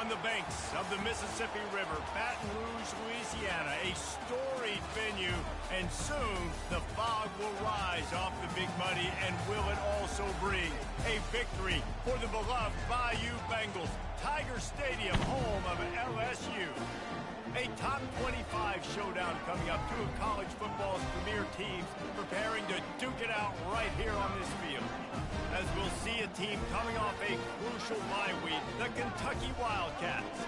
on the banks of the Mississippi River, Baton Rouge, Louisiana, a storied venue, and soon the fog will rise off the Big Muddy, and will it also bring a victory for the beloved Bayou Bengals, Tiger Stadium, home of LSU. A top 25 showdown coming up, two of college football's premier teams preparing to duke it out right here on this field. As we'll see a team coming off a crucial bye week, the Kentucky Wildcats,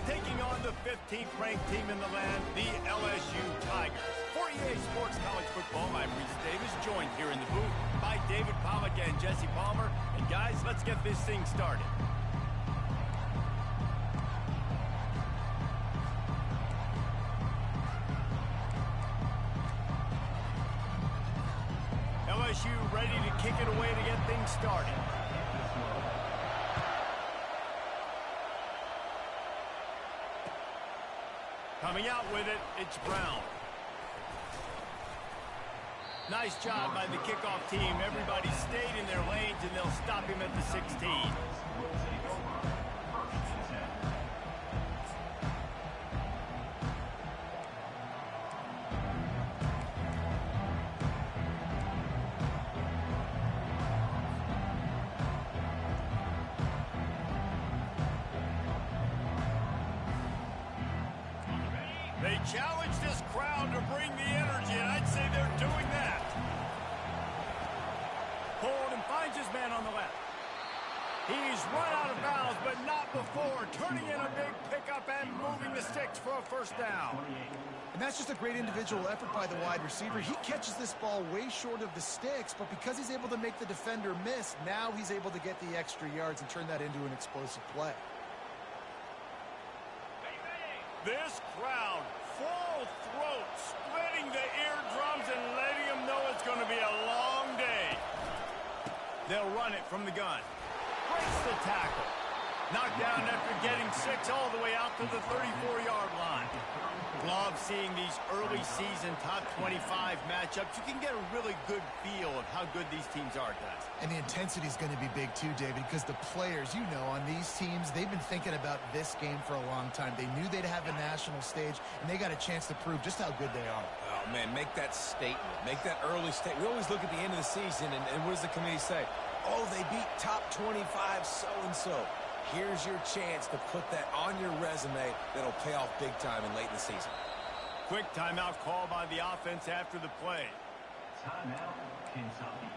taking on the 15th ranked team in the land, the LSU Tigers. For EA Sports College Football, I'm Reese Davis, joined here in the booth by David Pollack and Jesse Palmer. And guys, let's get this thing started. LSU ready to kick it away to get things started. Coming out with it, it's Brown. Nice job by the kickoff team. Everybody stayed in their lanes, and they'll stop him at the 16. They challenge this crowd to bring the energy, and I'd say they're doing that. Hold and finds his man on the left. He's run out of bounds, but not before. Turning in a big pickup and moving the sticks for a first down. And that's just a great individual effort by the wide receiver. He catches this ball way short of the sticks, but because he's able to make the defender miss, now he's able to get the extra yards and turn that into an explosive play. This crowd, full throat, splitting the eardrums and letting them know it's going to be a long day. They'll run it from the gun. Breaks the tackle. Knocked down after getting 6 all the way out to the 34-yard line. Love seeing these early season top 25 matchups. You can get a really good feel of how good these teams are, guys. And the intensity is going to be big too, David, because the players, you know, on these teams, they've been thinking about this game for a long time. They knew they'd have a national stage, and they got a chance to prove just how good they are. Oh, man, make that statement. Make that early statement. We always look at the end of the season, and what does the committee say? Oh, they beat top 25 so-and-so. Here's your chance to put that on your resume that'll pay off big time and late in the season. Quick timeout call by the offense after the play. Timeout, Kentucky.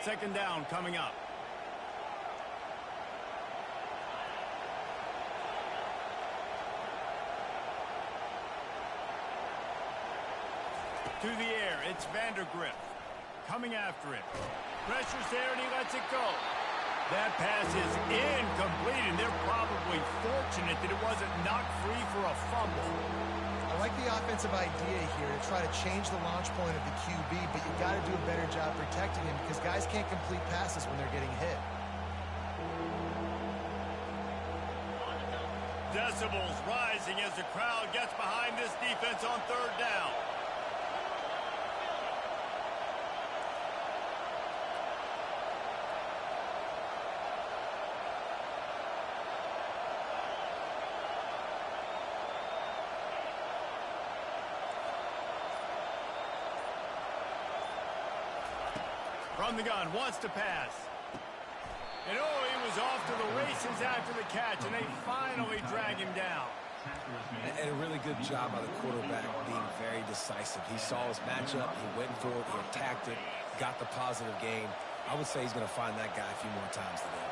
Second down coming up. To the air, it's Vandergrift coming after it. Pressure's there, and he lets it go. That pass is incomplete, and they're probably fortunate that it wasn't knocked free for a fumble. I like the offensive idea here to try to change the launch point of the QB, but you got to do a better job protecting him because guys can't complete passes when they're getting hit. Decibels rising as the crowd gets behind this defense on third down. From the gun, wants to pass. And oh, he was off to the races after the catch, and they finally drag him down. And a really good job by the quarterback being very decisive. He saw his matchup, he went for it, he attacked it, got the positive gain. I would say he's going to find that guy a few more times today.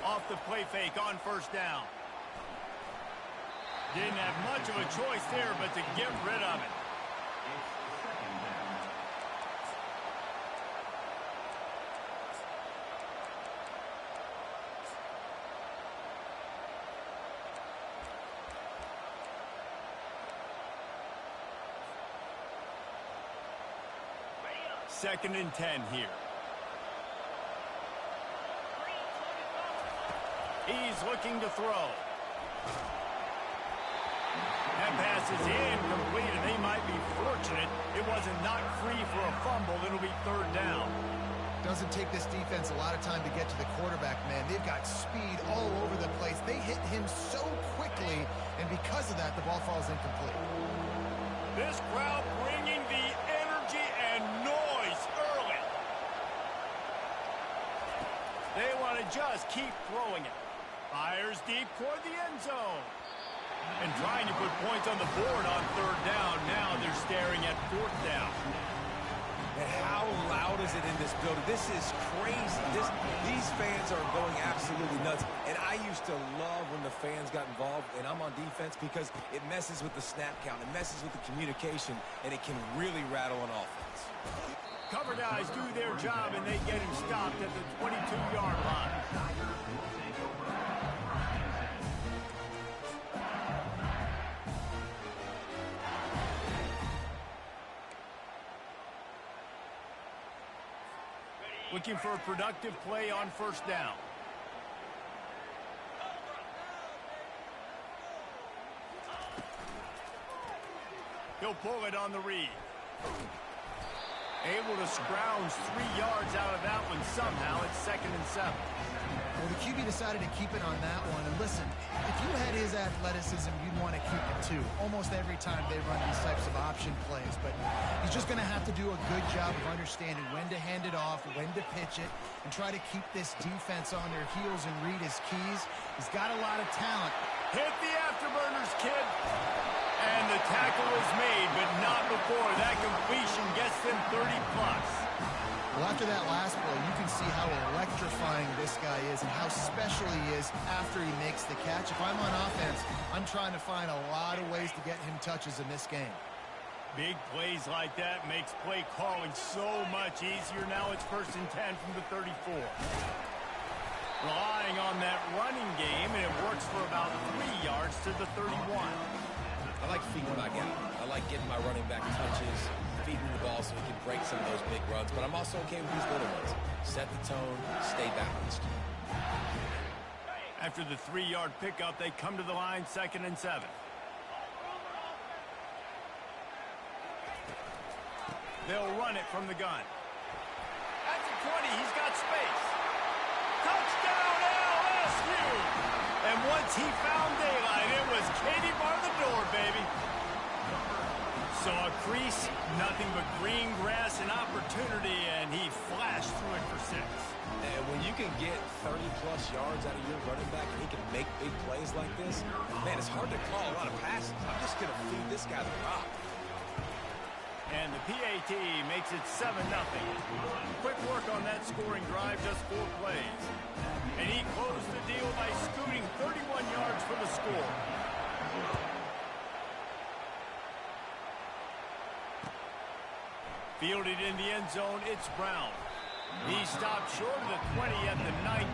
Off the play fake on first down. Didn't have much of a choice there, but to get rid of it. 2nd and 10 here. He's looking to throw. That pass is incomplete, and they might be fortunate it wasn't knocked free for a fumble. It'll be 3rd down. Doesn't take this defense a lot of time to get to the quarterback, man. They've got speed all over the place. They hit him so quickly, and because of that, the ball falls incomplete. This crowd bringing the energy and noise early. They want to just keep throwing it. Fires deep toward the end zone. And trying to put points on the board on 3rd down. Now they're staring at 4th down. And how loud is it in this building? This is crazy. These fans are going absolutely nuts. And I used to love when the fans got involved, and I'm on defense, because it messes with the snap count. It messes with the communication, and it can really rattle an offense. Cover guys do their job, and they get him stopped at the 22-yard line. Looking for a productive play on 1st down. He'll pull it on the read. Able to scrounge 3 yards out of that one somehow. It's 2nd and 7. Well, the QB decided to keep it on that one. And listen, if you had his athleticism, you'd want to keep it too. Almost every time they run these types of option plays. But he's just going to have to do a good job of understanding when to hand it off, when to pitch it, and try to keep this defense on their heels and read his keys. He's got a lot of talent. Hit the afterburners, kid. And the tackle is made, but not before. That completion gets them 30-plus. Well, after that last play, you can see how electrifying this guy is and how special he is after he makes the catch. If I'm on offense, I'm trying to find a lot of ways to get him touches in this game. Big plays like that makes play calling so much easier. Now it's 1st and 10 from the 34. Relying on that running game, and it works for about 3 yards to the 31. I like feeding my guy. I like getting my running back touches, feeding the ball so he can break some of those big runs. But I'm also okay with these little ones. Set the tone, stay balanced. After the 3-yard pickup, they come to the line, 2nd and 7. They'll run it from the gun. At the 20, he's got space. Touchdown, LSU! And once he found daylight, it was Katie bar the door, baby. Saw a crease, nothing but green grass and opportunity, and he flashed through it for 6. And when you can get 30-plus yards out of your running back and he can make big plays like this, man, it's hard to call a lot of passes. I'm just going to feed this guy the rock. And the PAT makes it 7-0. Quick work on that scoring drive, just 4 plays. And he closed the deal by scooting 31 yards for the score. Fielded in the end zone, it's Brown. He stopped short of the 20 at the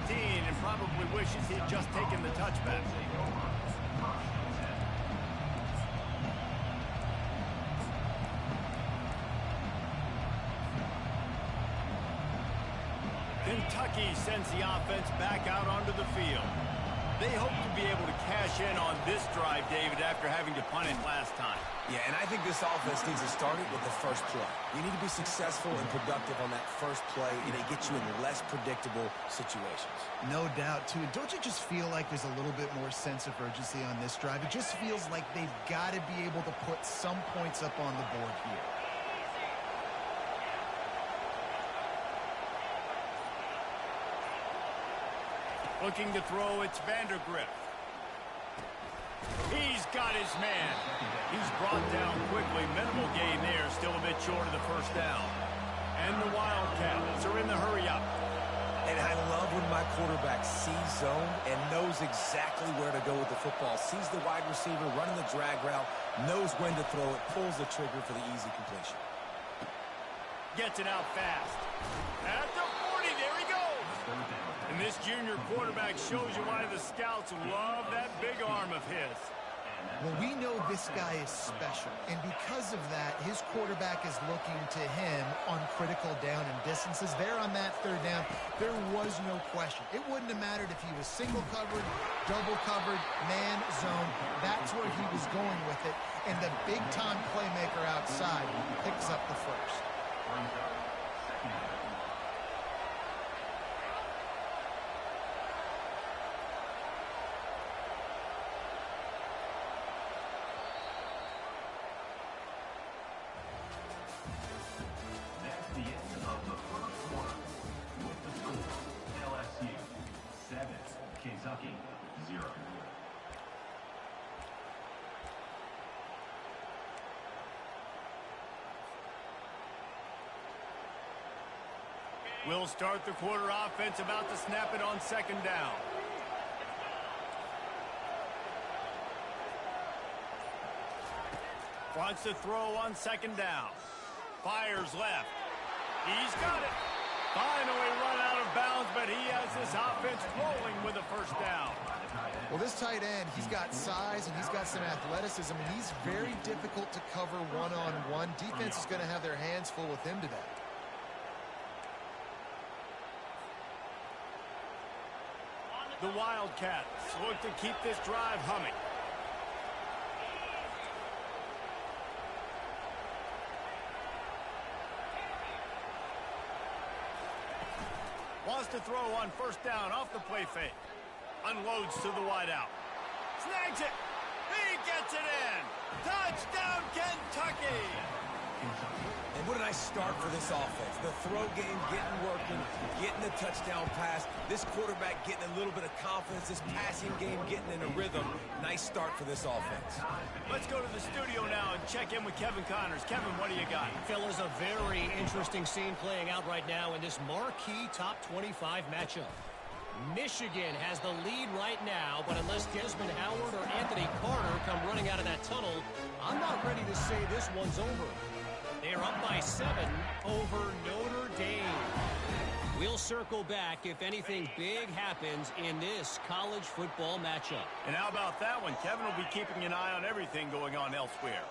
19 and probably wishes he'd just taken the touchback. Kentucky sends the offense back out onto the field. They hope to be able to cash in on this drive, David, after having to punt it last time. Yeah, and I think this offense needs to start it with the first play. You need to be successful and productive on that first play, and it gets you in less predictable situations. No doubt, too. And don't you just feel like there's a little bit more sense of urgency on this drive? It just feels like they've got to be able to put some points up on the board here. Looking to throw, it's Vandergrift. He's got his man. He's brought down quickly. Minimal gain there, still a bit short of the first down. And the Wildcats are in the hurry-up. And I love when my quarterback sees zone and knows exactly where to go with the football. Sees the wide receiver running the drag route, knows when to throw it, pulls the trigger for the easy completion. Gets it out fast. At the 40, there he goes. And this junior quarterback shows you why the scouts love that big arm of his. Well, we know this guy is special, and because of that, his quarterback is looking to him on critical down and distances. There on that third down, there was no question. It wouldn't have mattered if he was single covered, double covered, man, zone. That's where he was going with it, and the big-time playmaker outside picks up the first. Kentucky 0. We'll start the quarter offense, about to snap it on second down. Wants to throw on second down. Fires left. He's got it. Finally run out of bounds, but he has this offense rolling with a first down. Well, this tight end, he's got size and he's got some athleticism, and he's very difficult to cover one-on-one. Defense is going to have their hands full with him today. The Wildcats look to keep this drive humming. Wants to throw on first down off the play fake. Unloads to the wideout. Snags it. He gets it in. Touchdown, Kentucky. And what a nice start for this offense. The throw game getting working, getting the touchdown pass. This quarterback getting a little bit of confidence. This passing game getting in a rhythm. Nice start for this offense. Let's go to the studio now and check in with Kevin Connors. Kevin, what do you got? Fellas, a very interesting scene playing out right now in this marquee top 25 matchup. Michigan has the lead right now, but unless Desmond Howard or Anthony Carter come running out of that tunnel, I'm not ready to say this one's over. They're up by 7 over Notre Dame. We'll circle back if anything big happens in this college football matchup. And how about that one? Kevin will be keeping an eye on everything going on elsewhere.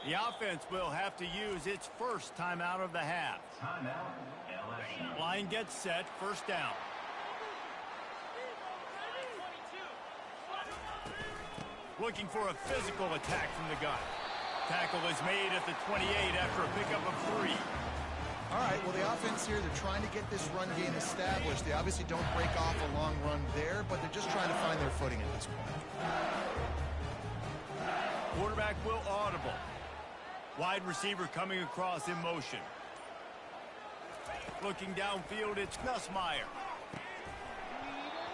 The offense will have to use its first timeout of the half. Timeout, LSU. Line gets set, first down. Looking for a physical attack from the gun. Tackle is made at the 28 after a pickup of 3. All right, well, the offense here, they're trying to get this run game established. They obviously don't break off a long run there, but they're just trying to find their footing at this point. Quarterback will audible. Wide receiver coming across in motion. Looking downfield, it's Nussmeier.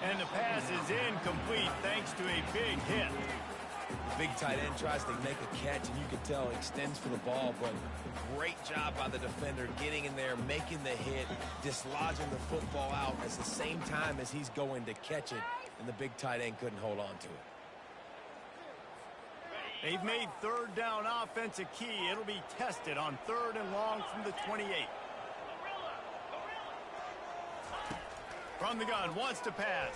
And the pass is incomplete thanks to a big hit. Big tight end tries to make a catch, and you can tell he extends for the ball, but great job by the defender getting in there, making the hit, dislodging the football out at the same time as he's going to catch it, and the big tight end couldn't hold on to it. They've made third down offense a key. It'll be tested on 3rd and long from the 28. From the gun, wants to pass.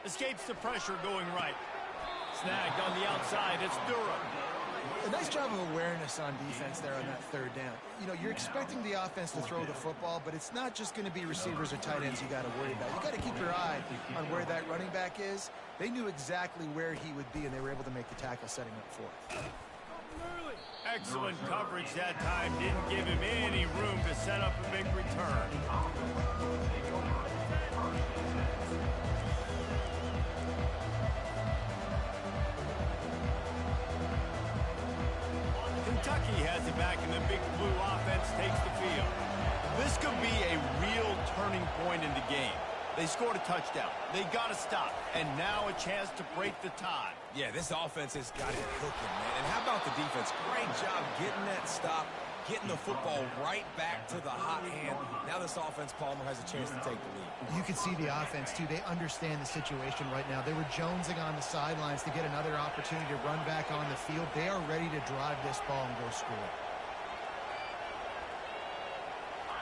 Escapes the pressure going right. Snagged on the outside, it's Durham. A nice job of awareness on defense there on that third down. You know, you're expecting the offense to throw the football, but it's not just going to be receivers or tight ends you got to worry about. You got to keep your eye on where that running back is. They knew exactly where he would be, and they were able to make the tackle setting up for it. Excellent coverage that time. Didn't give him any room to set up a big return. Kentucky has it back, and the big blue offense takes the field. This could be a real turning point in the game. They scored a touchdown. They got to stop, and now a chance to break the tie. Yeah, this offense has got it cooking, man. And how about the defense? Great job getting that stop, getting the football right back to the hot hand. Now this offense, Palmer, has a chance to take the lead. You can see the offense, too. They understand the situation right now. They were jonesing on the sidelines to get another opportunity to run back on the field. They are ready to drive this ball and go score.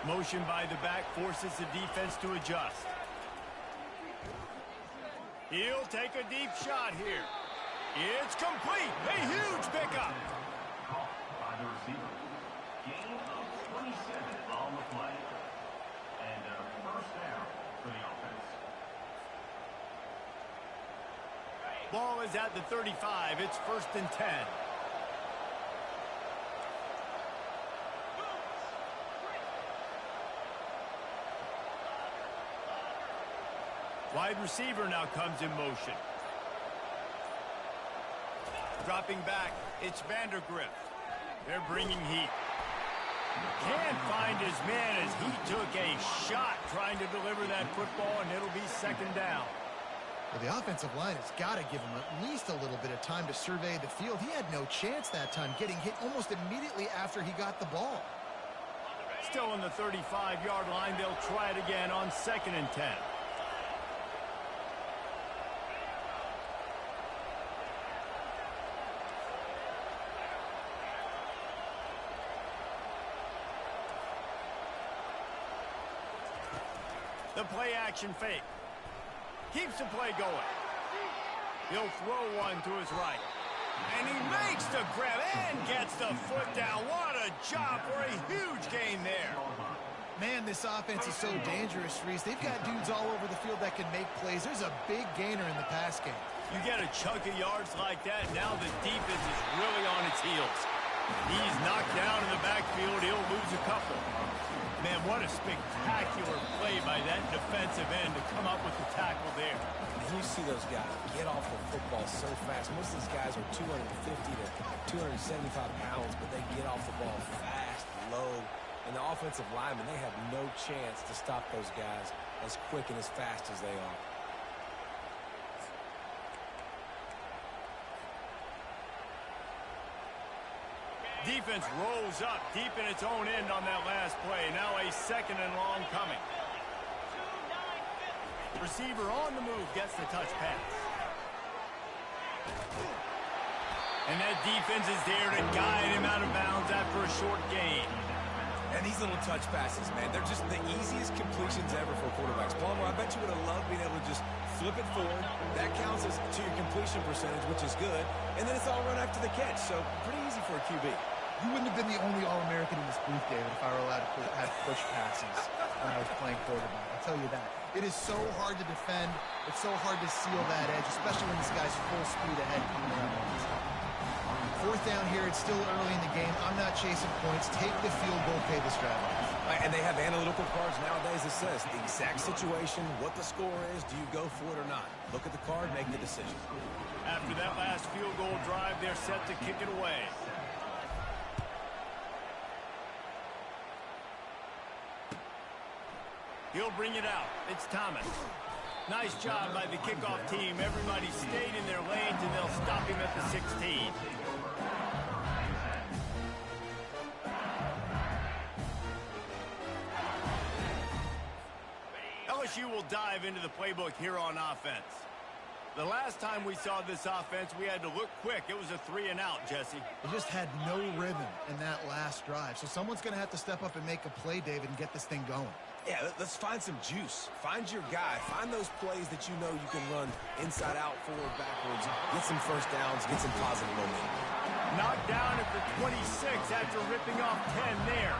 Motion by the back forces the defense to adjust. He'll take a deep shot here. It's complete. A huge pickup. Caught by the receiver. Gain of 27 on the play. And a first down for the offense. Ball is at the 35. It's 1st and 10. Wide receiver now comes in motion. Dropping back, it's Vandergrift. They're bringing heat. Can't find his man as he took a shot trying to deliver that football, and it'll be 2nd down. Well, the offensive line has got to give him at least a little bit of time to survey the field. He had no chance that time, getting hit almost immediately after he got the ball. Still on the 35-yard line, they'll try it again on 2nd and 10. The play action fake. Keeps the play going. He'll throw one to his right. And he makes the grab and gets the foot down. What a job for a huge gain there. Man, this offense is so dangerous, Reese. They've got dudes all over the field that can make plays. There's a big gainer in the pass game. You get a chunk of yards like that, now the defense is really on its heels. He's knocked down in the backfield. He'll lose a couple. Man, what a spectacular play by that defensive end to come up with the tackle there. You see those guys get off the football so fast. Most of these guys are 250 to 275 pounds, but they get off the ball fast, low. And the offensive linemen, they have no chance to stop those guys as quick and as fast as they are. Defense rolls up deep in its own end on that last play. Now a 2nd and long coming. Receiver on the move gets the touch pass. And that defense is there to guide him out of bounds after a short gain. And these little touch passes, man, they're just the easiest completions ever for quarterbacks. Palmer, I bet you would have loved being able to just flip it forward. That counts as to your completion percentage, which is good. And then it's all run after the catch, so pretty easy for a QB. You wouldn't have been the only All-American in this booth, David, if I were allowed to have push passes when I was playing quarterback. I'll tell you that. It is so hard to defend. It's so hard to seal that edge, especially when this guy's full speed ahead coming around. 4th down here. It's still early in the game. I'm not chasing points. Take the field goal, pay the strategy. And they have analytical cards nowadays that says the exact situation, what the score is, do you go for it or not? Look at the card, make the decision. After that last field goal drive, they're set to kick it away. He'll bring it out. It's Thomas. Nice job by the kickoff team. Everybody stayed in their lanes, and they'll stop him at the 16. LSU will dive into the playbook here on offense. The last time we saw this offense, we had to look quick. It was a 3-and-out, Jesse. They just had no rhythm in that last drive. So someone's going to have to step up and make a play, David, and get this thing going. Yeah, let's find some juice. Find your guy. Find those plays that you know you can run inside out, forward, backwards. Get some first downs. Get some positive momentum. Knocked down at the 26 after ripping off 10 there.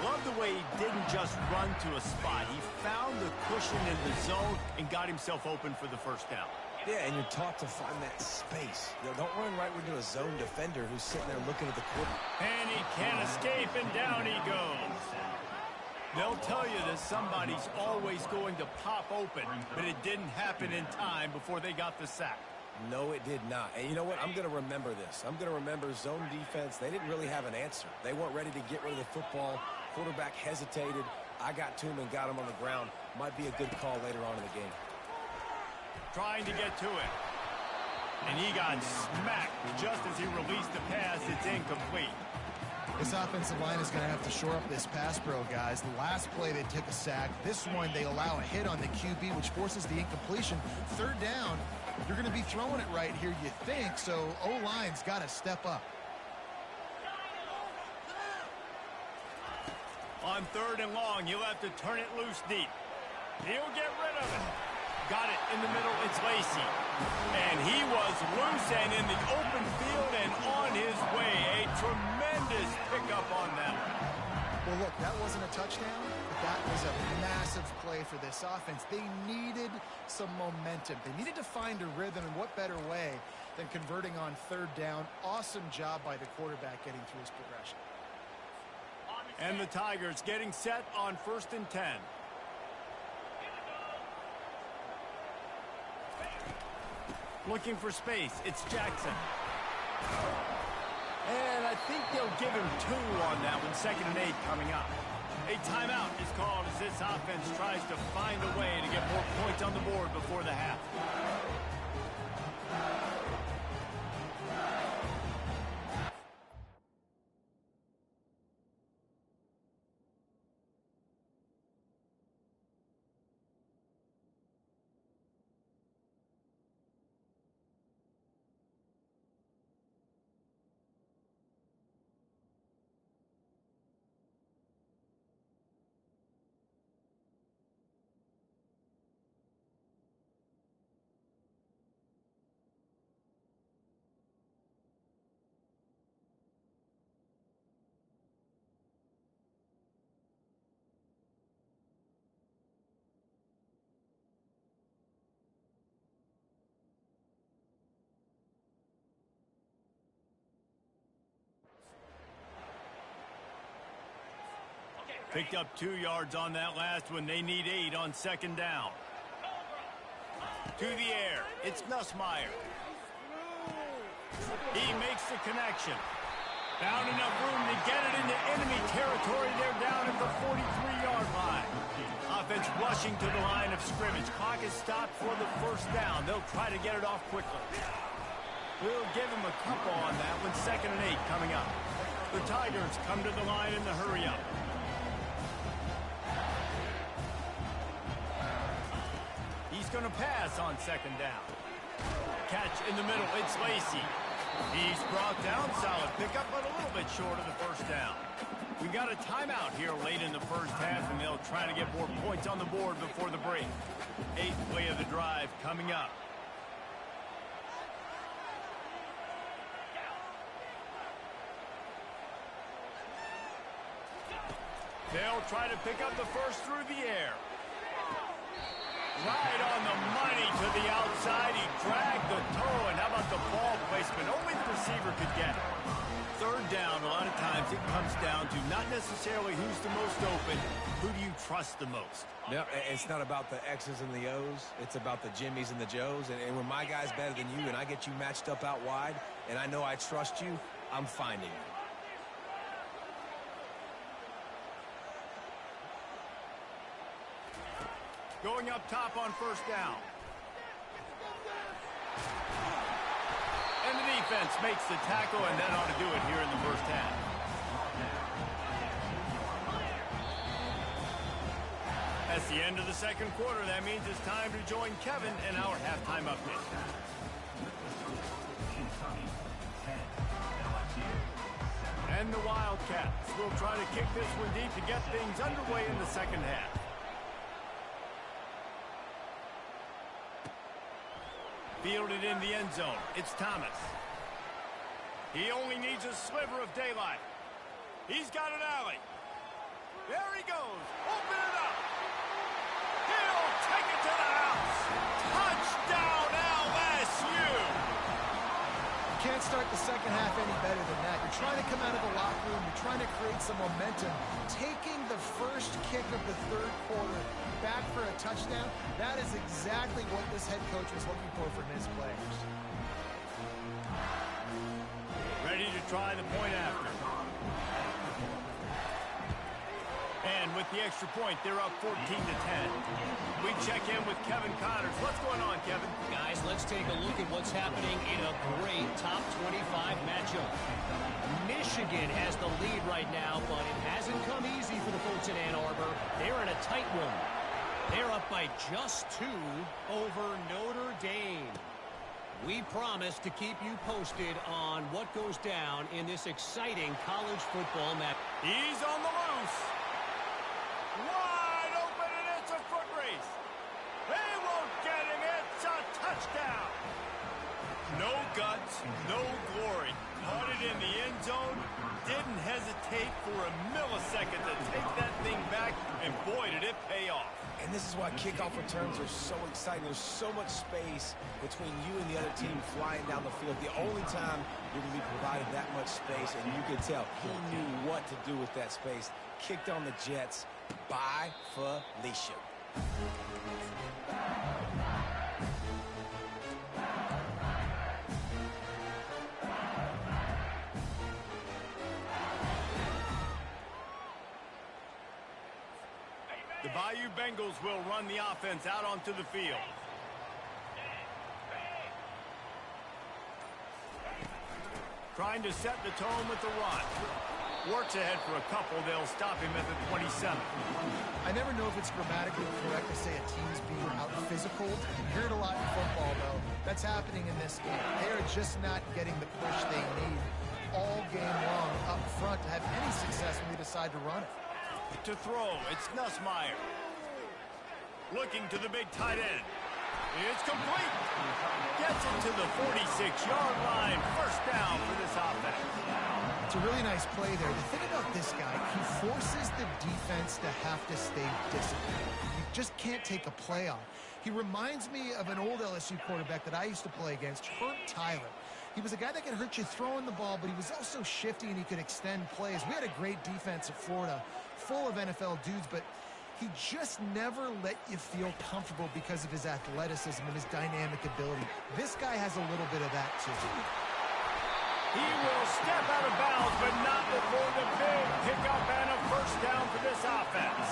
Love the way he didn't just run to a spot. He found the cushion in the zone and got himself open for the first down. Yeah, and you're taught to find that space. You know, don't run right into a zone defender who's sitting there looking at the quarterback. And he can't escape, and down he goes. They'll tell you that somebody's always going to pop open, but it didn't happen in time before they got the sack. No, it did not. And you know what? I'm going to remember this. I'm going to remember zone defense. They didn't really have an answer. They weren't ready to get rid of the football. Quarterback hesitated. I got to him and got him on the ground. Might be a good call later on in the game. Trying to get to it. And he got smacked just as he released the pass. It's incomplete. This offensive line is going to have to shore up this pass pro, guys. The last play, they took a sack. This one, they allow a hit on the QB, which forces the incompletion. 3rd down, you're going to be throwing it right here, you think. So O-line's got to step up. On 3rd and long, he'll have to turn it loose deep. He'll get rid of it. Got it in the middle. It's Lacy. And he was loose and in the open field and on his way. A tremendous pickup on them. Well, look, that wasn't a touchdown, but that was a massive play for this offense. They needed some momentum. They needed to find a rhythm, and what better way than converting on 3rd down. Awesome job by the quarterback getting through his progression. And the Tigers getting set on 1st and 10. Looking for space. It's Jackson. And I think they'll give him 2 on that one. 2nd and 8 coming up. A timeout is called as this offense tries to find a way to get more points on the board before the half. Picked up 2 yards on that last one. They need 8 on 2nd down. To the air. It's Nussmeier. He makes the connection. Found enough room to get it into enemy territory. They're down at the 43-yard line. Offense rushing to the line of scrimmage. Clock is stopped for the 1st down. They'll try to get it off quickly. We'll give him a couple on that one. 2nd and 8 coming up. The Tigers come to the line in the hurry-up. He's going to pass on 2nd down. Catch in the middle. It's Lacy. He's brought down. Solid pickup, but a little bit short of the 1st down. We got a timeout here late in the 1st half, and they'll try to get more points on the board before the break. 8th play of the drive coming up. They'll try to pick up the first through the air. Right on the money to the outside. He dragged the toe, and how about the ball placement? Only the receiver could get it. 3rd down, a lot of times it comes down to not necessarily who's the most open, who do you trust the most? No, it's not about the X's and the O's. It's about the Jimmys and the Joes. And when my guy's better than you and I get you matched up out wide, and I know I trust you, I'm finding you. Going up top on 1st down. And the defense makes the tackle, and that ought to do it here in the 1st half. That's the end of the 2nd quarter. That means it's time to join Kevin in our halftime update. And the Wildcats will try to kick this one deep to get things underway in the 2nd half. Fielded in the end zone. It's Thomas. He only needs a sliver of daylight. He's got an alley. There he goes. Open it up. He'll take it to the house. Touchdown, LSU. You can't start the 2nd half any better than that. You're trying to come out of the locker room. You're trying to create some momentum. Taking the first kick of the 3rd quarter back for a touchdown, that is exactly what this head coach was looking for from his players. Ready to try the point after. And with the extra point, they're up 14-10. We check in with Kevin Connors. What's going on, Kevin? Guys, let's take a look at what's happening in a great top 25 matchup. Michigan has the lead right now, but it hasn't come easy for the folks in Ann Arbor. They're in a tight one. They're up by just 2 over Notre Dame. We promise to keep you posted on what goes down in this exciting college football match. He's on the loose. zone, didn't hesitate for a millisecond to take that thing back, and boy, did it pay off. And this is why kickoff returns are so exciting. There's so much space between you and the other team flying down the field. The only time you're going to be provided that much space, and you can tell he knew what to do with that space. Kicked on the Jets by Felicia. The Bayou Bengals will run the offense out onto the field. Trying to set the tone with the run. Works ahead for a couple. They'll stop him at the 27. I never know if it's grammatically correct to say a team's being out physical. You hear it a lot in football, though. That's happening in this game. They are just not getting the push they need all game long up front to have any success when they decide to run it. To throw, it's Nussmeier. Looking to the big tight end. It's complete. Gets it to the 46-yard line. First down for this offense. It's a really nice play there. The thing about this guy, he forces the defense to have to stay disciplined. You just can't take a play off. He reminds me of an old LSU quarterback that I used to play against, Herb Tyler. He was a guy that could hurt you throwing the ball, but he was also shifty and he could extend plays. We had a great defense at Florida, full of NFL dudes, but he just never let you feel comfortable because of his athleticism and his dynamic ability. This guy has a little bit of that, too. He will step out of bounds, but not before the big pickup and a first down for this offense.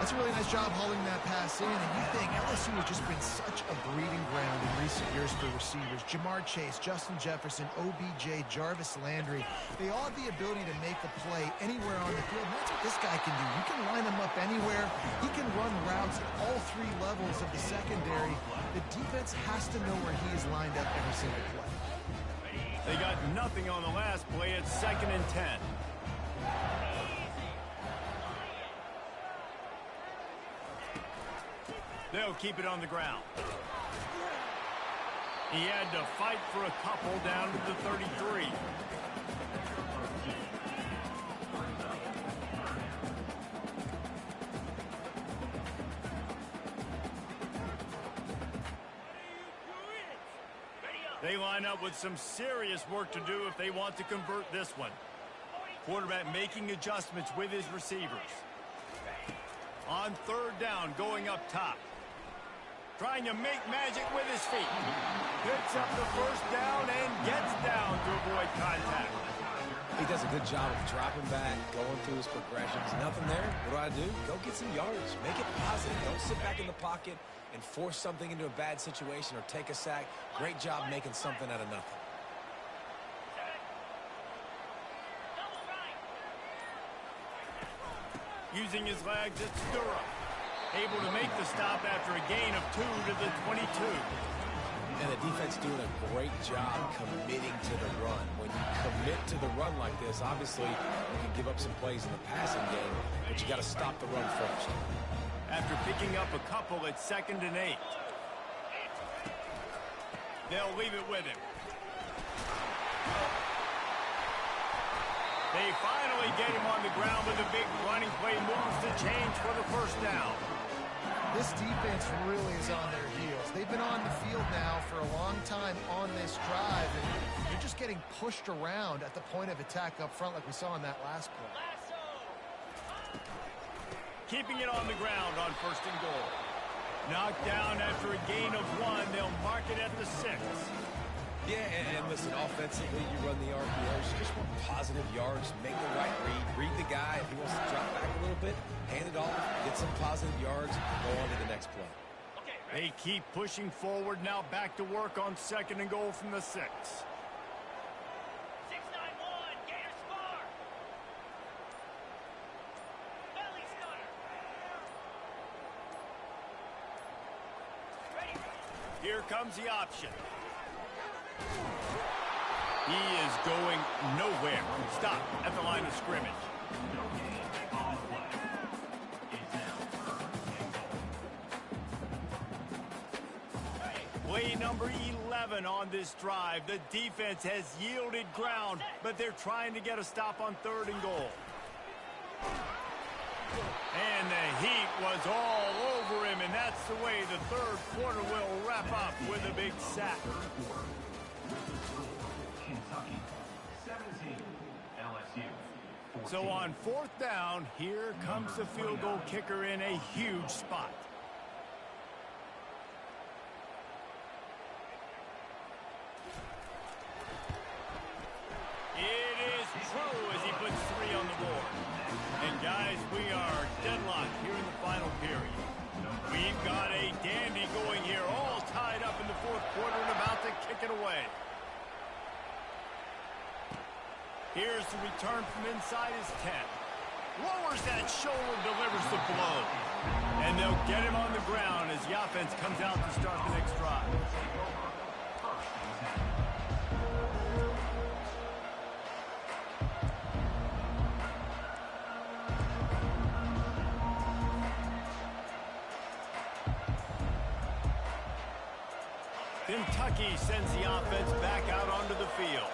That's a really nice job hauling that pass in, and you think LSU has just been such a breeding ground in recent years for receivers. Jamar Chase, Justin Jefferson, OBJ, Jarvis Landry. They all have the ability to make a play anywhere on the field. And that's what this guy can do. You can line him up anywhere. He can run routes at all three levels of the secondary. The defense has to know where he is lined up every single play. They got nothing on the last play. It's 2nd and 10. They'll keep it on the ground. He had to fight for a couple down to the 33. They line up with some serious work to do if they want to convert this one. Quarterback making adjustments with his receivers. On 3rd down, going up top. Trying to make magic with his feet. Picks up the first down and gets down to avoid contact. He does a good job of dropping back, going through his progressions. Nothing there. What do? Go get some yards. Make it positive. Don't sit back in the pocket and force something into a bad situation or take a sack. Great job making something out of nothing. Using his legs, it's Sturrow. Able to make the stop after a gain of 2 to the 22. And the defense doing a great job committing to the run. When you commit to the run like this, obviously you can give up some plays in the passing game, but you got to stop the run first. After picking up a couple, it's 2nd and 8. They'll leave it with him. They finally get him on the ground with a big running play, moves the change for the first down. This defense really is on their heels. They've been on the field now for a long time on this drive, and they're just getting pushed around at the point of attack up front like we saw in that last play. Keeping it on the ground on 1st and goal. Knocked down after a gain of 1. They'll mark it at the 6. Yeah, and listen, offensively, you run the RPOs. You just want positive yards, make the right read the guy. If he wants to drop back a little bit, hand it off, get some positive yards, go on to the next play. They keep pushing forward, now back to work on 2nd and goal from the 6. 6-9-1, Gators far. Belly stunner. Ready. Here comes the option. He is going nowhere. Stop at the line of scrimmage. Playing number 11 on this drive. The defense has yielded ground, but they're trying to get a stop on 3rd and goal. And the heat was all over him, and that's the way the 3rd quarter will wrap up with a big sack. Kentucky 17, LSU 14. So on 4th down, here comes the field goal kicker in a huge spot. It is true as he puts 3 on the board. And guys, we are deadlocked here in the final period. We've got a dandy going here, all tied up in the 4th quarter and about to kick it away. Here's the return from inside his 10. Lowers that shoulder, delivers the blow. And they'll get him on the ground as the offense comes out to start the next drive. Kentucky sends the offense back out onto the field.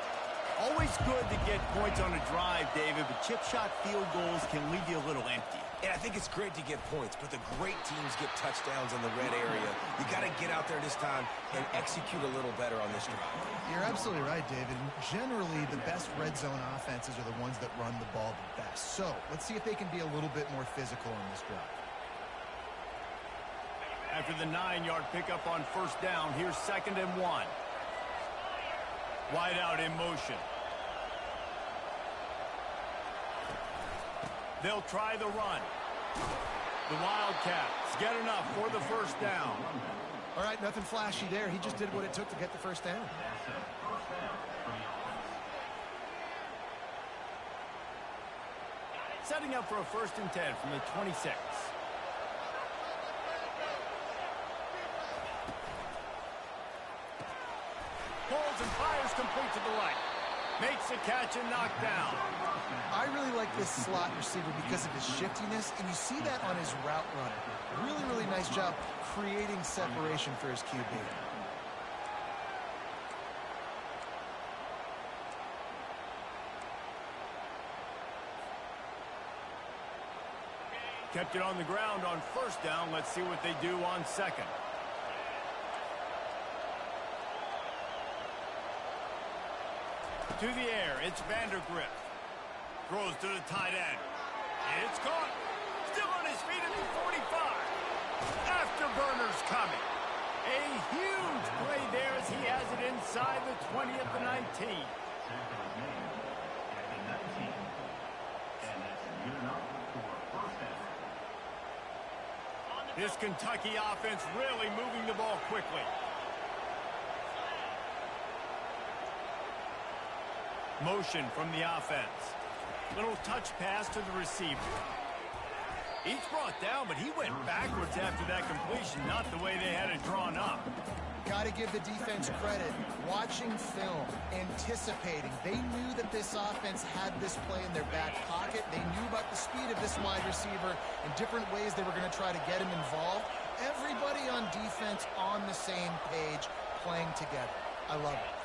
Always good to get points on a drive, David, but chip shot field goals can leave you a little empty. And I think it's great to get points, but the great teams get touchdowns in the red area. You got to get out there this time and execute a little better on this drive. You're absolutely right, David. Generally, the best red zone offenses are the ones that run the ball the best. So let's see if they can be a little bit more physical on this drive. After the 9-yard pickup on 1st down, here's 2nd and 1. Wide out in motion. They'll try the run. The Wildcats get enough for the 1st down. All right, nothing flashy there. He just did what it took to get the 1st down. Setting up for a 1st and 10 from the 26. Pulls and fires complete to the right. Makes the catch and knocked down. I really like this slot receiver because of his shiftiness, and you see that on his route runner. Really, really nice job creating separation for his QB. Kept it on the ground on 1st down. Let's see what they do on 2nd. To the air, it's Vandergrift. Throws to the tight end. It's caught. Still on his feet at the 45. Afterburner's coming. A huge play there as he has it inside the 20 at the 19. This Kentucky offense really moving the ball quickly. Motion from the offense. Little touch pass to the receiver. Each brought down, but he went backwards after that completion, not the way they had it drawn up. Got to give the defense credit. Watching film, anticipating. They knew that this offense had this play in their back pocket. They knew about the speed of this wide receiver and different ways they were going to try to get him involved. Everybody on defense on the same page, playing together. I love it.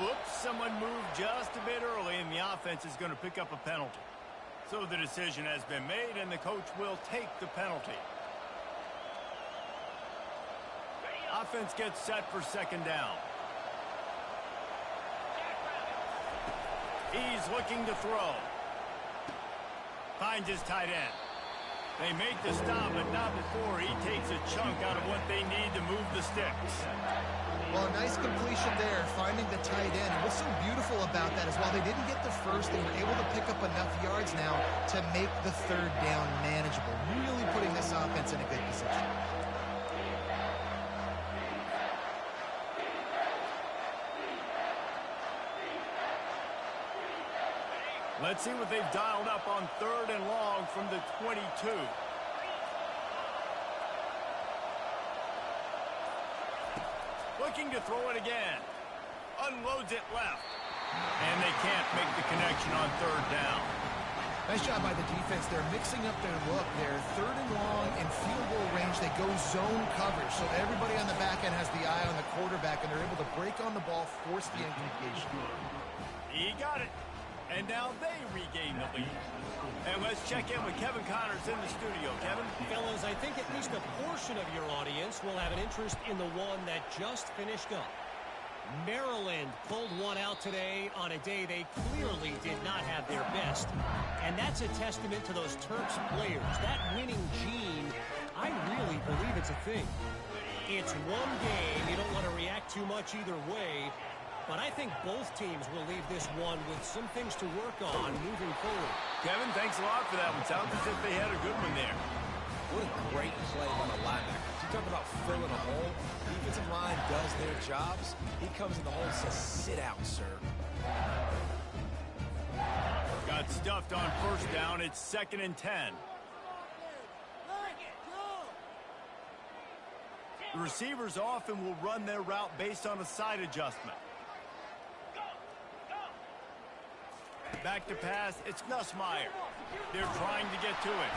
Oops, someone moved just a bit early, and the offense is going to pick up a penalty. So the decision has been made, and the coach will take the penalty. Offense gets set for 2nd down. He's looking to throw. Finds his tight end. They make the stop, but not before he takes a chunk out of what they need to move the sticks. Well, nice completion there, finding the tight end. And what's so beautiful about that is while they didn't get the first, they were able to pick up enough yards now to make the 3rd down manageable, really putting this offense in a good position. Let's see what they've dialed up on 3rd and long from the 22. Looking to throw it again. Unloads it left. And they can't make the connection on 3rd down. Nice job by the defense. They're mixing up their look. They're third and long in field goal range. They go zone coverage. So everybody on the back end has the eye on the quarterback, and they're able to break on the ball, force the incompletion. He got it. And now they regain the lead. And let's check in with Kevin Connors in the studio. Kevin? Fellas, I think at least a portion of your audience will have an interest in the one that just finished up. Maryland pulled one out today on a day they clearly did not have their best. And that's a testament to those Terps players. That winning gene, I really believe it's a thing. It's one game. You don't want to react too much either way. But I think both teams will leave this one with some things to work on moving forward. Kevin, thanks a lot for that one. Sounds as if they had a good one there. What a great play by the linebacker. You talk about filling a hole. Defensive line does their jobs. He comes in the hole and says, sit out, sir. Got stuffed on first down. It's 2nd and 10. The receivers often will run their route based on a side adjustment. Back to pass. It's Nussmeier. They're trying to get to it.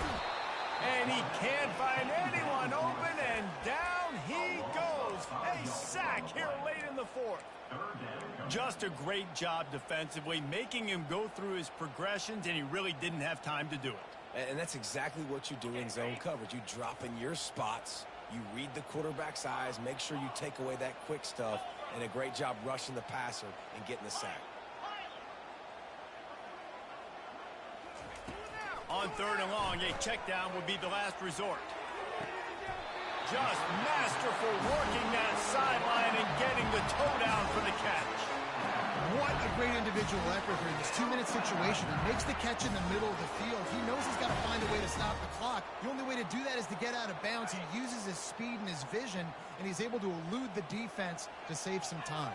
And he can't find anyone open, and down he goes. A sack here late in the 4th. Just a great job defensively, making him go through his progressions, and he really didn't have time to do it. And that's exactly what you do in zone coverage. You drop in your spots, you read the quarterback's eyes, make sure you take away that quick stuff, and a great job rushing the passer and getting the sack. On 3rd and long, a check down would be the last resort. Just masterful working that sideline and getting the toe down for the catch. What a great individual effort here in this 2-minute situation. He makes the catch in the middle of the field. He knows he's got to find a way to stop the clock. The only way to do that is to get out of bounds. He uses his speed and his vision, and he's able to elude the defense to save some time.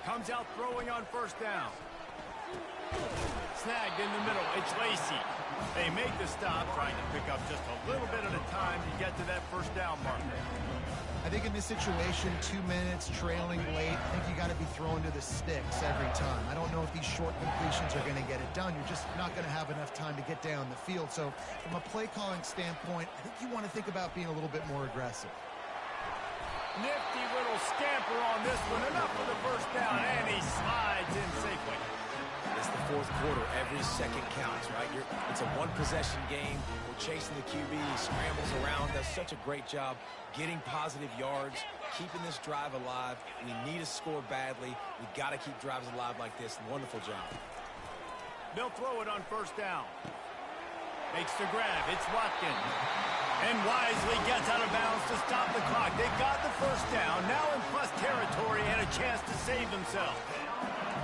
Comes out throwing on first down. Snagged in the middle. It's Lacey. They make the stop, trying to pick up just a little bit at a time to get to that first down marker. I think in this situation, 2 minutes, trailing late, I think you got to be throwing to the sticks every time. I don't know if these short completions are going to get it done. You're just not going to have enough time to get down the field. So from a play calling standpoint, I think you want to think about being a little bit more aggressive. Nifty little scamper on this one. Enough for the first down, and he slides in safely. It's the 4th quarter. Every second counts, right? It's a one-possession game. We're chasing the QB. He scrambles around, does such a great job getting positive yards, keeping this drive alive. We need to score badly. We got to keep drives alive like this. Wonderful job. They'll throw it on first down. Makes the grab. It's Watkins. And wisely gets out of bounds to stop the clock. They got the first down. Now in plus territory and a chance to save themselves.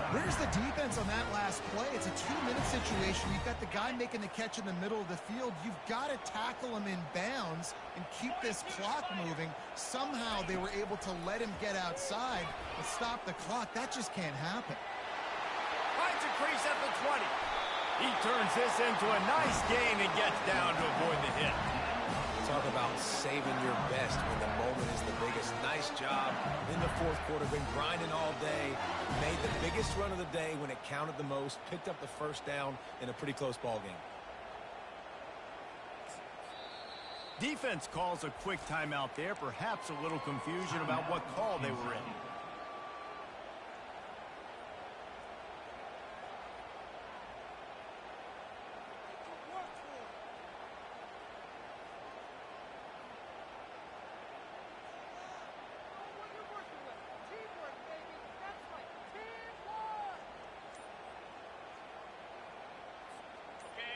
Where's the defense on that last play? It's a 2-minute situation. You've got the guy making the catch in the middle of the field. You've got to tackle him in bounds and keep this clock moving. Somehow they were able to let him get outside and stop the clock. That just can't happen. Finds a crease at the 20. He turns this into a nice gain and gets down to avoid the hit. Talk about saving your best when the moment is the biggest. Nice job in the 4th quarter. Been grinding all day. Made the biggest run of the day when it counted the most. Picked up the first down in a pretty close ball game. Defense calls a quick timeout there. Perhaps a little confusion about what call they were in.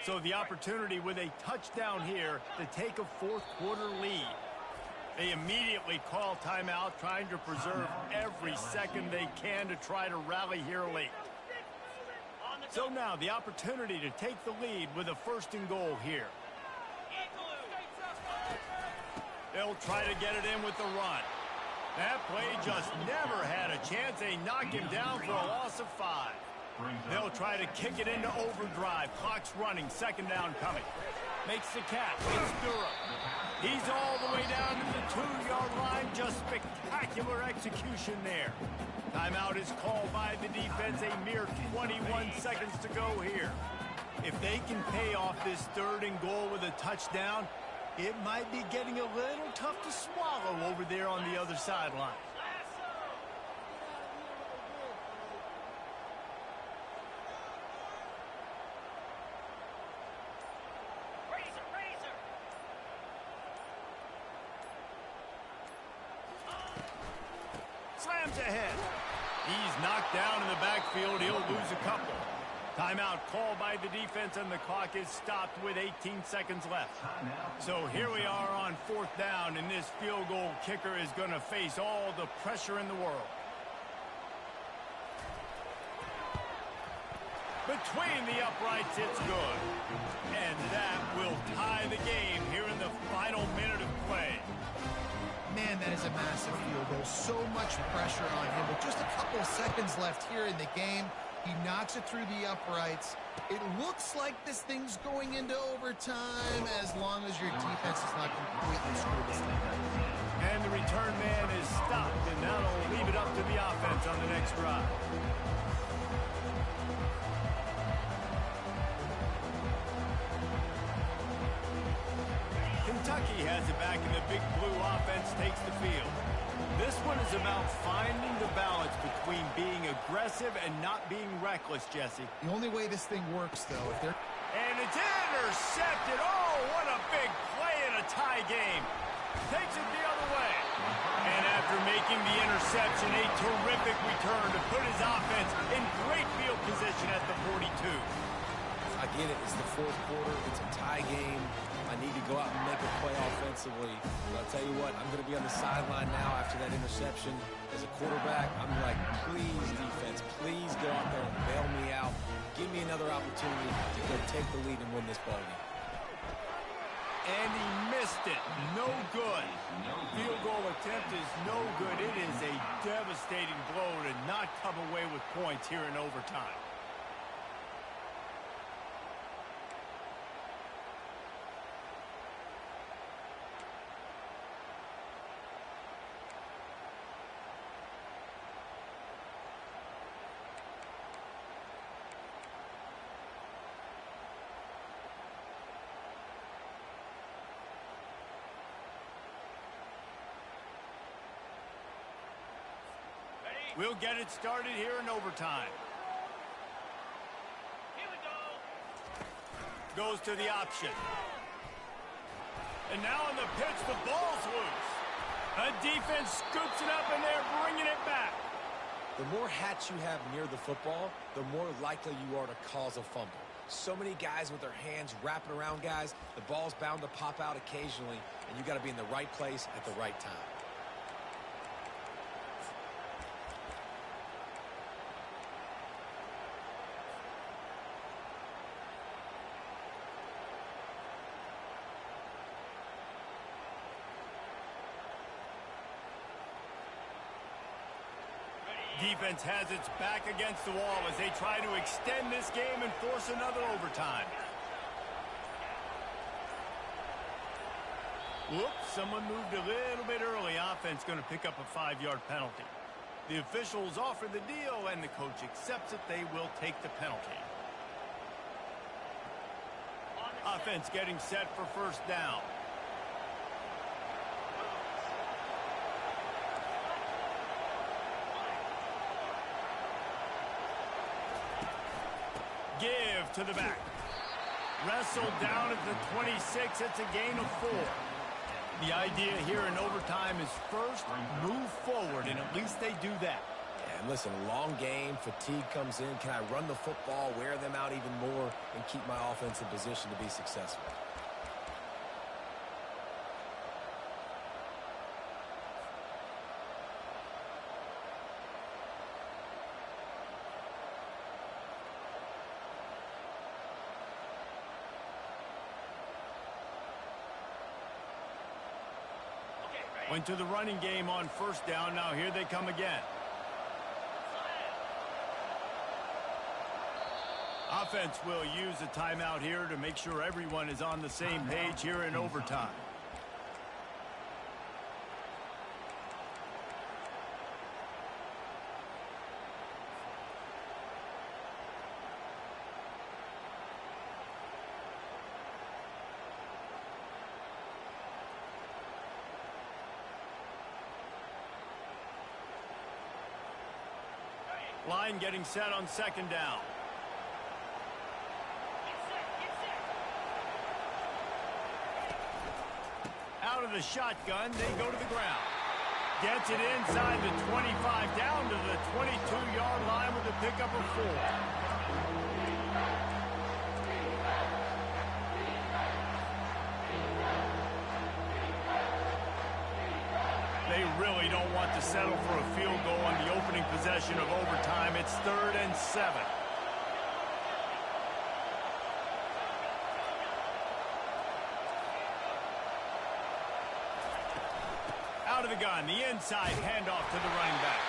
So the opportunity with a touchdown here to take a 4th quarter lead. They immediately call timeout, trying to preserve every second they can to try to rally here late. So now the opportunity to take the lead with a 1st and goal here. They'll try to get it in with the run. That play just never had a chance. They knock him down for a loss of 5. They'll try to kick it into overdrive. Clock's running. 2nd down coming. Makes the catch. It's Durham. He's all the way down to the 2-yard line. Just spectacular execution there. Timeout is called by the defense. A mere 21 seconds to go here. If they can pay off this 3rd and goal with a touchdown, it might be getting a little tough to swallow over there on the other sideline. Slams ahead. He's knocked down in the backfield. He'll lose a couple. Timeout called by the defense, and the clock is stopped with 18 seconds left. So here we are on 4th down, and this field goal kicker is going to face all the pressure in the world. Between the uprights, it's good. And that will tie the game here in the final minute of play. Man, that is a massive field goal. So much pressure on him. With just a couple seconds left here in the game, he knocks it through the uprights. It looks like this thing's going into overtime as long as your defense is not completely screwed this thing up. And the return man is stopped, and that'll leave it up to the offense on the next drive. Kentucky has it back, and the big blue offense takes the field. This one is about finding the balance between being aggressive and not being reckless, Jesse. The only way this thing works, though, if they're... And it's intercepted. Oh, what a big play in a tie game. Takes it the other way. And after making the interception, a terrific return to put his offense in great field position at the 42. I get it. It's the 4th quarter. It's a tie game. I need to go out and make a play offensively. But I'll tell you what, I'm going to be on the sideline now after that interception. As a quarterback, I'm like, please, defense, please go out there and bail me out. Give me another opportunity to go take the lead and win this ball game. And he missed it. No good. Field goal attempt is no good. It is a devastating blow to not come away with points here in overtime. We'll get it started here in overtime. Here we go. Goes to the option. And now on the pitch, the ball's loose. A defense scoops it up, and they're bringing it back. The more hats you have near the football, the more likely you are to cause a fumble. So many guys with their hands wrapping around guys, the ball's bound to pop out occasionally, and you got to be in the right place at the right time. Defense has its back against the wall as they try to extend this game and force another overtime. Whoops, someone moved a little bit early. Offense going to pick up a 5-yard penalty. The officials offer the deal, and the coach accepts it. They will take the penalty. Offense getting set for 1st down. Give to the back. Wrestled down at the 26. It's a gain of 4. The idea here in overtime is first, move forward, and at least they do that. And listen, long game, fatigue comes in. Can I run the football, wear them out even more, and keep my offense in position to be successful? Went to the running game on 1st down. Now here they come again. Offense will use a timeout here to make sure everyone is on the same page here in overtime. Line getting set on second down. Out of the shotgun, they go to the ground. Gets it inside the 25, down to the 22-yard line with a pickup of 4. They really don't want to settle for a field goal on the opening possession of overtime. It's 3rd and 7. Out of the gun, the inside handoff to the running back.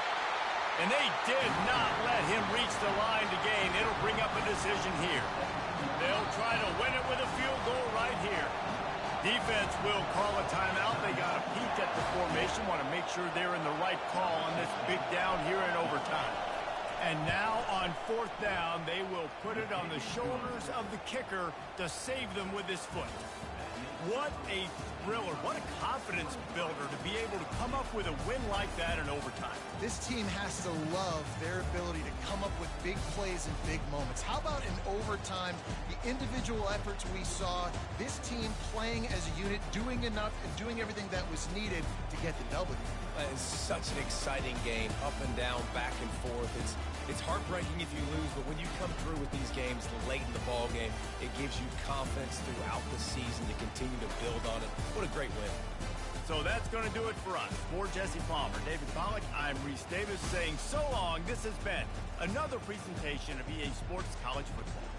And they did not let him reach the line to gain. It'll bring up a decision here. They'll try to win it with a field goal right here. Defense will call a timeout. They got a peek at the formation, want to make sure they're in the right call on this big down here in overtime. And now on 4th down, they will put it on the shoulders of the kicker to save them with his foot. What a thriller, what a confidence builder to be able to come up with a win like that in overtime. This team has to love their ability to come up with big plays and big moments. How about in overtime, the individual efforts we saw, this team playing as a unit, doing enough and doing everything that was needed to get the W. It's such an exciting game, up and down, back and forth. It's heartbreaking if you lose, but when you come through with these games late in the ball game, it gives you confidence throughout the season to continue to build on it. What a great win. So that's going to do it for us. For Jesse Palmer, David Pollack, I'm Reese Davis saying so long. This has been another presentation of EA Sports College Football.